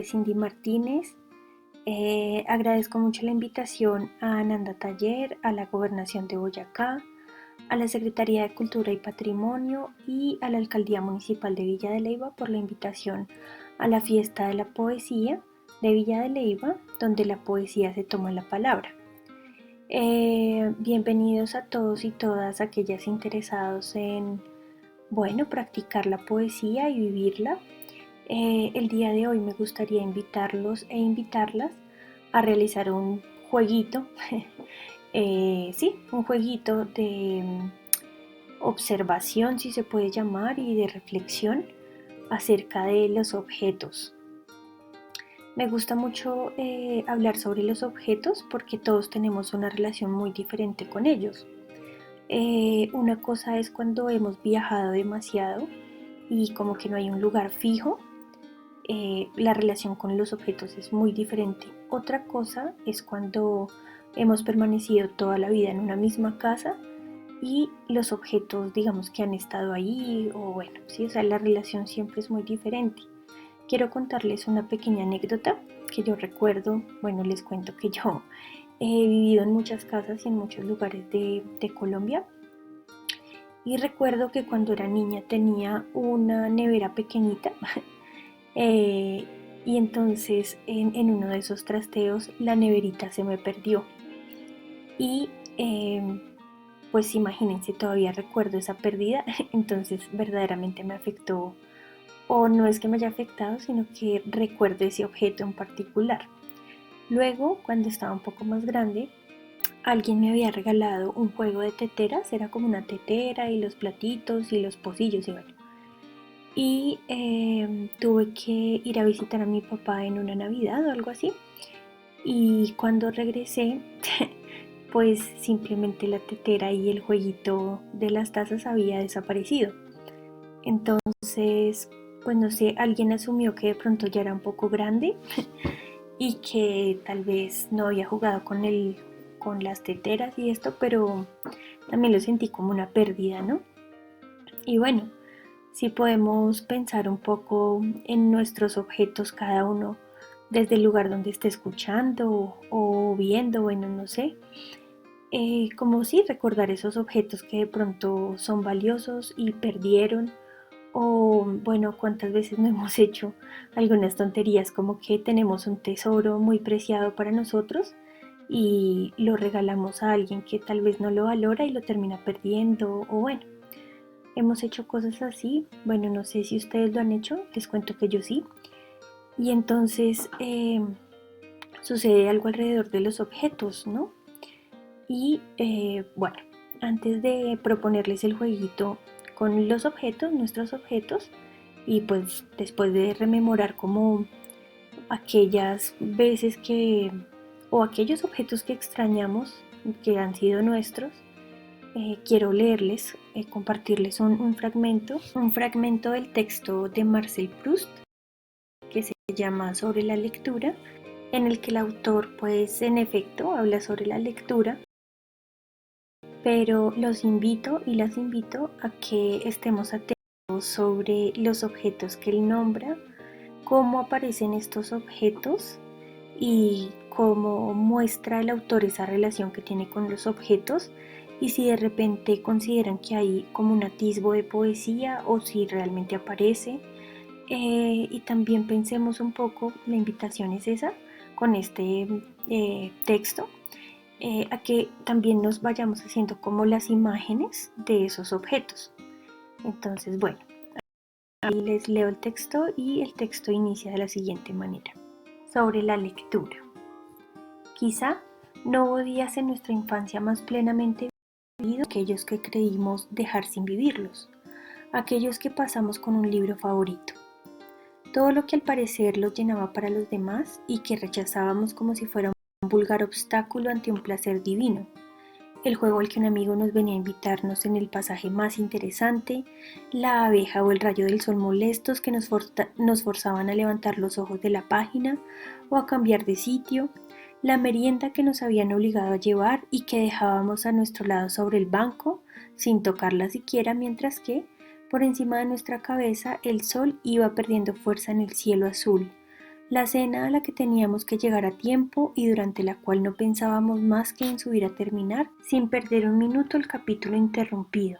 es Cindy Martínez. Agradezco mucho la invitación a Ananda Taller, a la Gobernación de Boyacá, a la Secretaría de Cultura y Patrimonio y a la Alcaldía Municipal de Villa de Leyva por la invitación a la Fiesta de la Poesía de Villa de Leyva, donde la poesía se toma la palabra. Bienvenidos a todos y todas aquellas interesados en, practicar la poesía y vivirla. El día de hoy me gustaría invitarlos e invitarlas a realizar un jueguito, un jueguito de observación, si se puede llamar, y de reflexión acerca de los objetos. Me gusta mucho hablar sobre los objetos porque todos tenemos una relación muy diferente con ellos. Una cosa es cuando hemos viajado demasiado y como que no hay un lugar fijo, la relación con los objetos es muy diferente. Otra cosa es cuando hemos permanecido toda la vida en una misma casa y los objetos, digamos, que han estado ahí, la relación siempre es muy diferente. Quiero contarles una pequeña anécdota que yo recuerdo. Les cuento que yo he vivido en muchas casas y en muchos lugares de Colombia, y recuerdo que cuando era niña tenía una nevera pequeñita y entonces en uno de esos trasteos la neverita se me perdió y pues imagínense, todavía recuerdo esa pérdida. Entonces verdaderamente me afectó, o no es que me haya afectado, sino que recuerdo ese objeto en particular. Luego, cuando estaba un poco más grande, alguien me había regalado un juego de teteras, era como una tetera y los platitos y los pocillos y tuve que ir a visitar a mi papá en una Navidad o algo así, y cuando regresé pues simplemente la tetera y el jueguito de las tazas había desaparecido. Entonces, pues no sé, alguien asumió que de pronto ya era un poco grande y que tal vez no había jugado con las teteras y esto, pero también lo sentí como una pérdida, ¿no? Y bueno, si podemos pensar un poco en nuestros objetos, cada uno desde el lugar donde esté escuchando o viendo, no sé, como si recordar esos objetos que de pronto son valiosos y perdieron, o cuántas veces no hemos hecho algunas tonterías, como que tenemos un tesoro muy preciado para nosotros y lo regalamos a alguien que tal vez no lo valora y lo termina perdiendo, hemos hecho cosas así. No sé si ustedes lo han hecho, les cuento que yo sí. Y entonces sucede algo alrededor de los objetos, ¿no? Y antes de proponerles el jueguito con los objetos, nuestros objetos, y pues después de rememorar como aquellas veces o aquellos objetos que extrañamos, que han sido nuestros, quiero leerles, compartirles un fragmento del texto de Marcel Proust que se llama Sobre la lectura, en el que el autor pues en efecto habla sobre la lectura, pero los invito y las invito a que estemos atentos sobre los objetos que él nombra, cómo aparecen estos objetos y cómo muestra el autor esa relación que tiene con los objetos, y si de repente consideran que hay como un atisbo de poesía o si realmente aparece. Y también pensemos un poco, la invitación es esa, con este texto, a que también nos vayamos haciendo como las imágenes de esos objetos. Entonces, ahí les leo el texto, y el texto inicia de la siguiente manera. Sobre la lectura. Quizá no hubo días en nuestra infancia más plenamente vividos que aquellos que creímos dejar sin vivirlos, aquellos que pasamos con un libro favorito. Todo lo que al parecer los llenaba para los demás y que rechazábamos como si fuera un vulgar obstáculo ante un placer divino. El juego al que un amigo nos venía a invitarnos en el pasaje más interesante, la abeja o el rayo del sol molestos que nos forzaban a levantar los ojos de la página o a cambiar de sitio, la merienda que nos habían obligado a llevar y que dejábamos a nuestro lado sobre el banco, sin tocarla siquiera, mientras que, por encima de nuestra cabeza, el sol iba perdiendo fuerza en el cielo azul, La cena a la que teníamos que llegar a tiempo y durante la cual no pensábamos más que en subir a terminar, sin perder un minuto el capítulo interrumpido.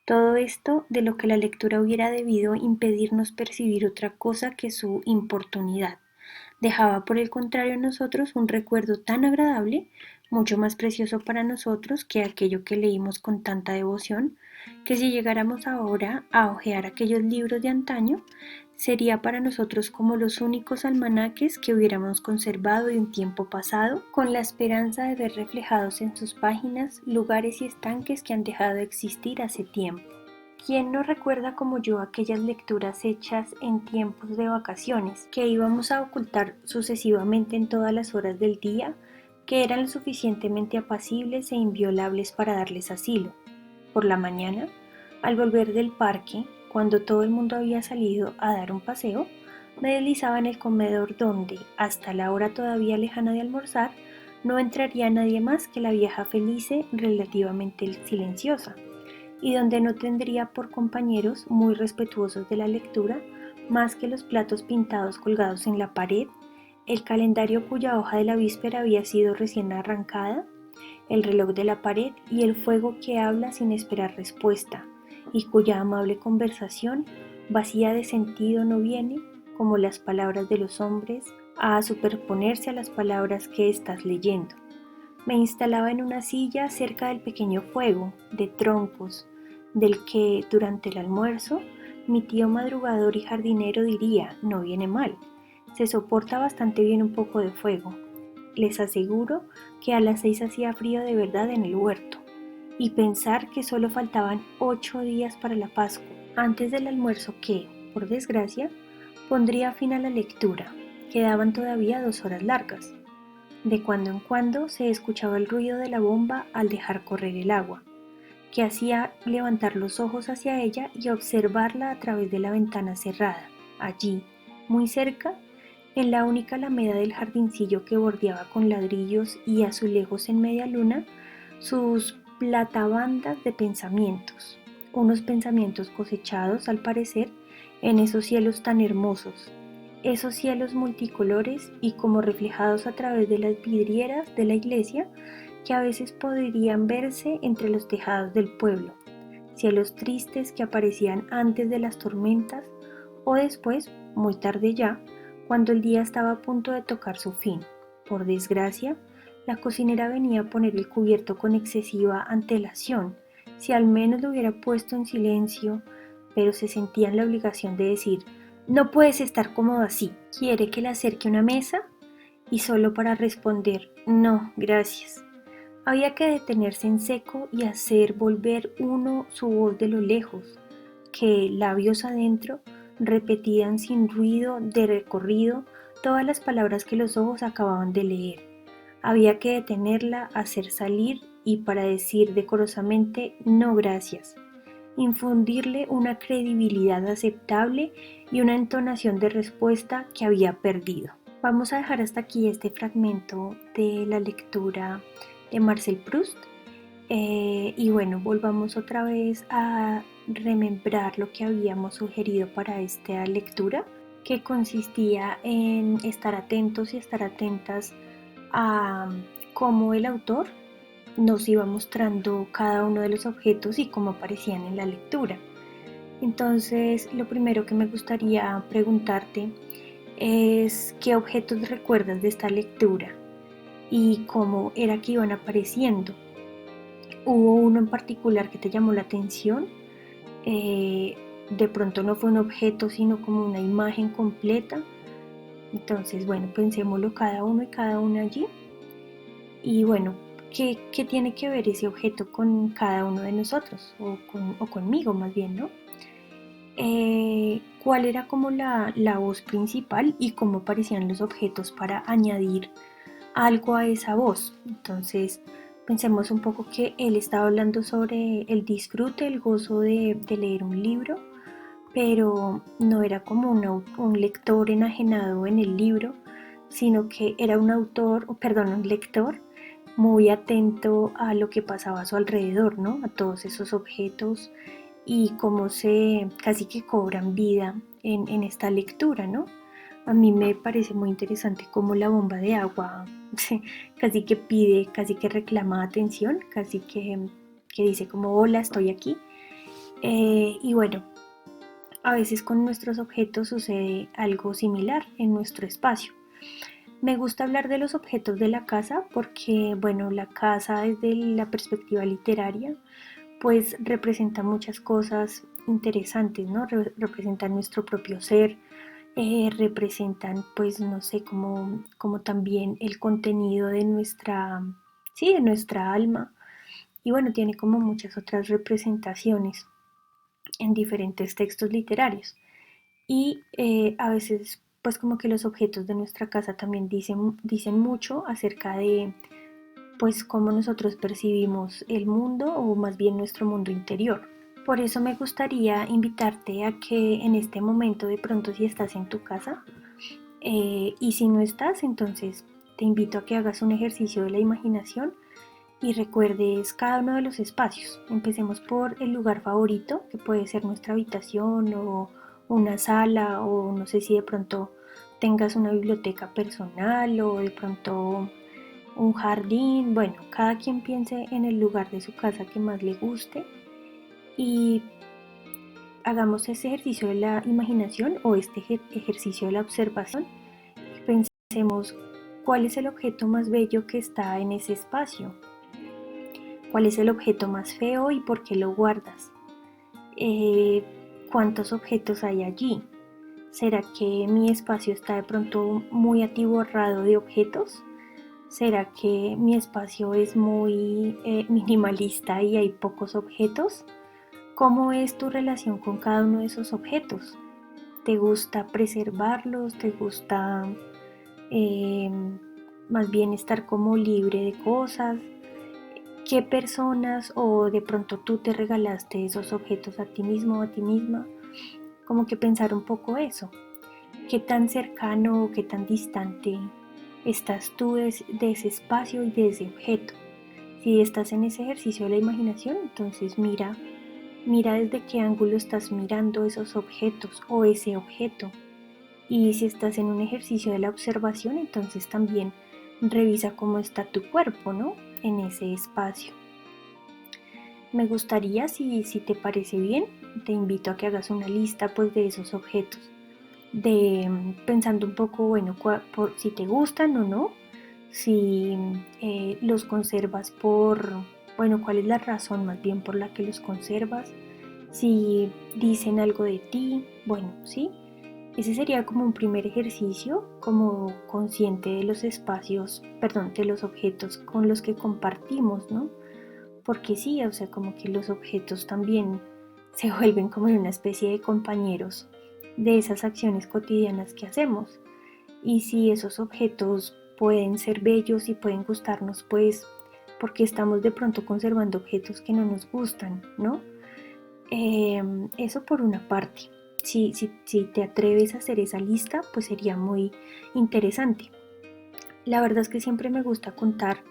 Todo esto de lo que la lectura hubiera debido impedirnos percibir otra cosa que su importunidad. Dejaba por el contrario en nosotros un recuerdo tan agradable, mucho más precioso para nosotros que aquello que leímos con tanta devoción, que si llegáramos ahora a hojear aquellos libros de antaño, sería para nosotros como los únicos almanaques que hubiéramos conservado de un tiempo pasado, con la esperanza de ver reflejados en sus páginas lugares y estanques que han dejado de existir hace tiempo. ¿Quién no recuerda como yo aquellas lecturas hechas en tiempos de vacaciones, que íbamos a ocultar sucesivamente en todas las horas del día, que eran lo suficientemente apacibles e inviolables para darles asilo? Por la mañana, al volver del parque, cuando todo el mundo había salido a dar un paseo, me deslizaba en el comedor donde, hasta la hora todavía lejana de almorzar, no entraría nadie más que la vieja Felice relativamente silenciosa, y donde no tendría por compañeros muy respetuosos de la lectura más que los platos pintados colgados en la pared, el calendario cuya hoja de la víspera había sido recién arrancada, el reloj de la pared y el fuego que habla sin esperar respuesta, y cuya amable conversación, vacía de sentido, no viene, como las palabras de los hombres, a superponerse a las palabras que estás leyendo. Me instalaba en una silla cerca del pequeño fuego de troncos, del que, durante el almuerzo, mi tío madrugador y jardinero diría: no viene mal, se soporta bastante bien un poco de fuego. Les aseguro que a las 6 hacía frío de verdad en el huerto, y pensar que solo faltaban 8 días para la Pascua, antes del almuerzo que, por desgracia, pondría fin a la lectura. Quedaban todavía 2 horas largas. De cuando en cuando se escuchaba el ruido de la bomba al dejar correr el agua, que hacía levantar los ojos hacia ella y observarla a través de la ventana cerrada. Allí, muy cerca, en la única alameda del jardincillo que bordeaba con ladrillos y azulejos en media luna, sus platabandas de pensamientos, unos pensamientos cosechados, al parecer, en esos cielos tan hermosos, esos cielos multicolores y como reflejados a través de las vidrieras de la iglesia, que a veces podrían verse entre los tejados del pueblo, cielos tristes que aparecían antes de las tormentas o después, muy tarde ya, cuando el día estaba a punto de tocar su fin. Por desgracia, la cocinera venía a poner el cubierto con excesiva antelación. Si al menos lo hubiera puesto en silencio, pero se sentía en la obligación de decir: no puedes estar cómodo así. ¿Quiere que le acerque una mesa? Y solo para responder: no, gracias. Había que detenerse en seco y hacer volver uno su voz de lo lejos, que, labios adentro, repetían sin ruido de recorrido todas las palabras que los ojos acababan de leer. Había que detenerla, hacer salir y para decir decorosamente: no, gracias. Infundirle una credibilidad aceptable y una entonación de respuesta que había perdido. Vamos a dejar hasta aquí este fragmento de la lectura de Marcel Proust. Y bueno, volvamos otra vez a remembrar lo que habíamos sugerido para esta lectura, que consistía en estar atentos y estar atentas a cómo el autor nos iba mostrando cada uno de los objetos y cómo aparecían en la lectura. Entonces, lo primero que me gustaría preguntarte es: ¿qué objetos recuerdas de esta lectura y cómo era que iban apareciendo? ¿Hubo uno en particular que te llamó la atención? De pronto no fue un objeto, sino como una imagen completa. Entonces, bueno, pensémoslo cada uno y cada una allí. Y bueno, ¿qué tiene que ver ese objeto con cada uno de nosotros? O conmigo más bien, ¿no? ¿Cuál era como la voz principal y cómo aparecían los objetos para añadir algo a esa voz? Entonces, pensemos un poco que él estaba hablando sobre el disfrute, el gozo de leer un libro, pero no era como un lector enajenado en el libro, sino que era un lector muy atento a lo que pasaba a su alrededor, ¿no? A todos esos objetos y cómo se casi que cobran vida en esta lectura, ¿no? A mí me parece muy interesante cómo la bomba de agua casi que pide, casi que reclama atención, casi que dice como hola, estoy aquí. Y bueno, a veces con nuestros objetos sucede algo similar en nuestro espacio. Me gusta hablar de los objetos de la casa porque, bueno, la casa desde la perspectiva literaria, pues representa muchas cosas interesantes, ¿no? Representan nuestro propio ser, representan, pues, no sé, como también el contenido de nuestra, sí, de nuestra alma. Y bueno, tiene como muchas otras representaciones en diferentes textos literarios. Y a veces pues como que los objetos de nuestra casa también dicen mucho acerca de pues cómo nosotros percibimos el mundo o más bien nuestro mundo interior. Por eso me gustaría invitarte a que en este momento de pronto si estás en tu casa y si no estás entonces te invito a que hagas un ejercicio de la imaginación y recuerdes cada uno de los espacios. Empecemos por el lugar favorito, que puede ser nuestra habitación o una sala, o no sé si de pronto tengas una biblioteca personal o de pronto un jardín. Bueno, cada quien piense en el lugar de su casa que más le guste y hagamos ese ejercicio de la imaginación o este ejercicio de la observación. Pensemos cuál es el objeto más bello que está en ese espacio. ¿Cuál es el objeto más feo y por qué lo guardas? Eh, ¿Cuántos objetos hay allí? ¿Será que mi espacio está de pronto muy atiborrado de objetos? ¿Será que mi espacio es muy minimalista y hay pocos objetos? ¿Cómo es tu relación con cada uno de esos objetos? ¿Te gusta preservarlos? ¿Te gusta eh, más bien estar como libre de cosas? ¿Qué personas o de pronto tú te regalaste esos objetos a ti mismo o a ti misma? Como que pensar un poco eso. ¿Qué tan cercano o qué tan distante estás tú de ese espacio y de ese objeto? Si estás en ese ejercicio de la imaginación, entonces mira desde qué ángulo estás mirando esos objetos o ese objeto. Y si estás en un ejercicio de la observación, entonces también revisa cómo está tu cuerpo, ¿no? En ese espacio. Me gustaría, si te parece bien, te invito a que hagas una lista pues de esos objetos, pensando un poco, bueno, por si te gustan o no, si los conservas bueno, cuál es la razón más bien por la que los conservas, si dicen algo de ti, bueno, sí. Ese sería como un primer ejercicio, como consciente de los espacios, perdón, de los objetos con los que compartimos, ¿no? Porque sí, o sea, como que los objetos también se vuelven como una especie de compañeros de esas acciones cotidianas que hacemos. Y si esos objetos pueden ser bellos y pueden gustarnos, pues porque estamos de pronto conservando objetos que no nos gustan, ¿no? Eso por una parte. Si te atreves a hacer esa lista, pues sería muy interesante. La verdad es que siempre me gusta contar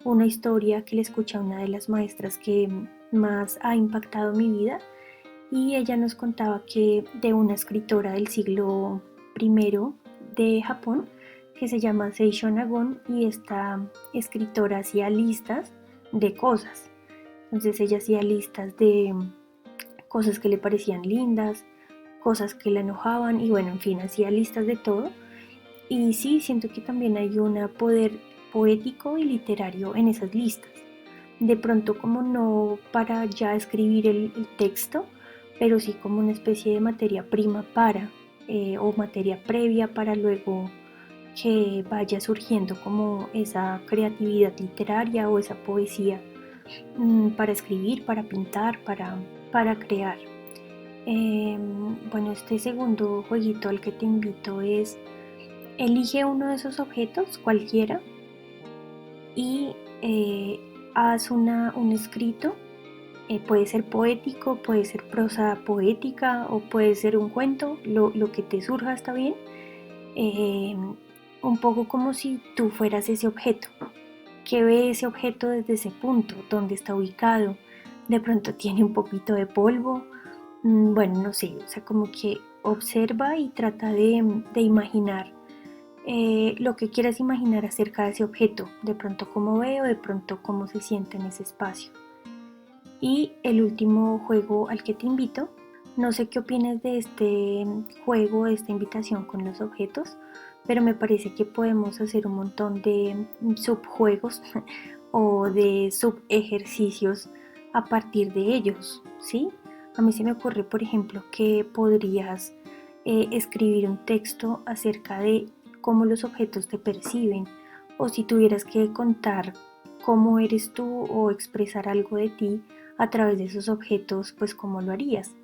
una historia que le escuché a una de las maestras que más ha impactado mi vida y ella nos contaba que de una escritora del siglo I de Japón que se llama Seishon Agon y esta escritora hacía listas de cosas. Entonces ella hacía listas de cosas que le parecían lindas, cosas que la enojaban y bueno, en fin, hacía listas de todo. Y sí, siento que también hay un poder poético y literario en esas listas. De pronto como no para ya escribir el texto, pero sí como una especie de materia prima o materia previa para luego que vaya surgiendo como esa creatividad literaria o esa poesía para escribir, para pintar, para crear. Bueno, este segundo jueguito al que te invito es elige uno de esos objetos, cualquiera, y haz un escrito. Puede ser poético, puede ser prosa poética o puede ser un cuento, lo que te surja está bien. Eh, un poco como si tú fueras ese objeto. ¿Qué ve ese objeto desde ese punto? ¿Dónde está ubicado? De pronto tiene un poquito de polvo, Bueno, no sé, o sea, como que observa y trata de imaginar lo que quieras imaginar acerca de ese objeto, de pronto cómo veo, de pronto cómo se siente en ese espacio. Y el último juego al que te invito, no sé qué opinas de este juego, de esta invitación con los objetos, pero me parece que podemos hacer un montón de subjuegos o de subejercicios a partir de ellos, ¿sí? A mí se me ocurre, por ejemplo, que podrías escribir un texto acerca de cómo los objetos te perciben, o si tuvieras que contar cómo eres tú o expresar algo de ti a través de esos objetos, pues cómo lo harías.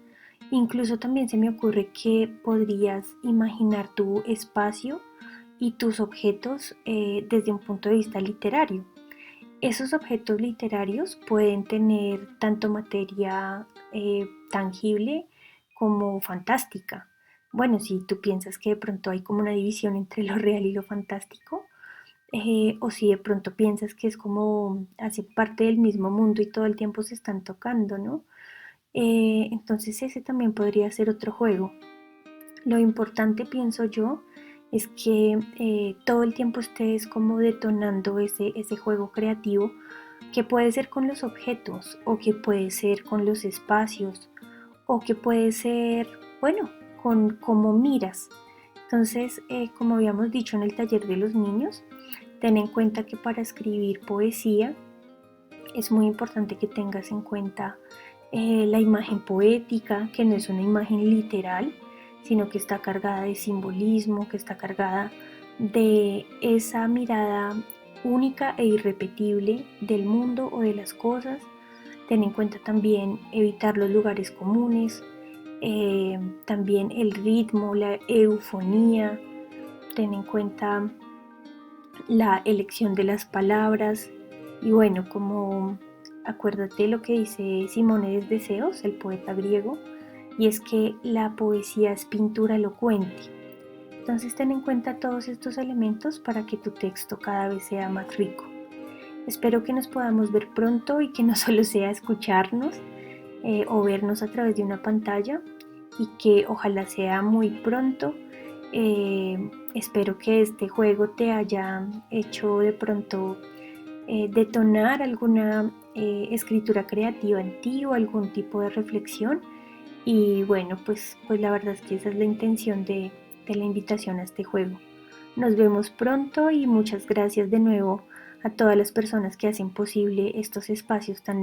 Incluso también se me ocurre que podrías imaginar tu espacio y tus objetos desde un punto de vista literario. Esos objetos literarios pueden tener tanto materia tangible como fantástica. Bueno, si tú piensas que de pronto hay como una división entre lo real y lo fantástico, o si de pronto piensas que es como hace parte del mismo mundo y todo el tiempo se están tocando, ¿no? Entonces ese también podría ser otro juego. Lo importante, pienso yo, es que todo el tiempo estés como detonando ese juego creativo que puede ser con los objetos o que puede ser con los espacios o que puede ser, bueno, con cómo miras. Entonces, como habíamos dicho en el taller de los niños, ten en cuenta que para escribir poesía es muy importante que tengas en cuenta la imagen poética, que no es una imagen literal, sino que está cargada de simbolismo, que está cargada de esa mirada única e irrepetible del mundo o de las cosas. Ten en cuenta también evitar los lugares comunes, también el ritmo, la eufonía. Ten en cuenta la elección de las palabras y bueno, como acuérdate lo que dice Simónides de Ceos, el poeta griego, y es que la poesía es pintura elocuente. Entonces ten en cuenta todos estos elementos para que tu texto cada vez sea más rico. Espero que nos podamos ver pronto y que no solo sea escucharnos o vernos a través de una pantalla y que ojalá sea muy pronto. Espero que este juego te haya hecho de pronto detonar alguna escritura creativa en ti o algún tipo de reflexión. Y bueno, pues la verdad es que esa es la intención de la invitación a este juego. Nos vemos pronto y muchas gracias de nuevo a todas las personas que hacen posible estos espacios tan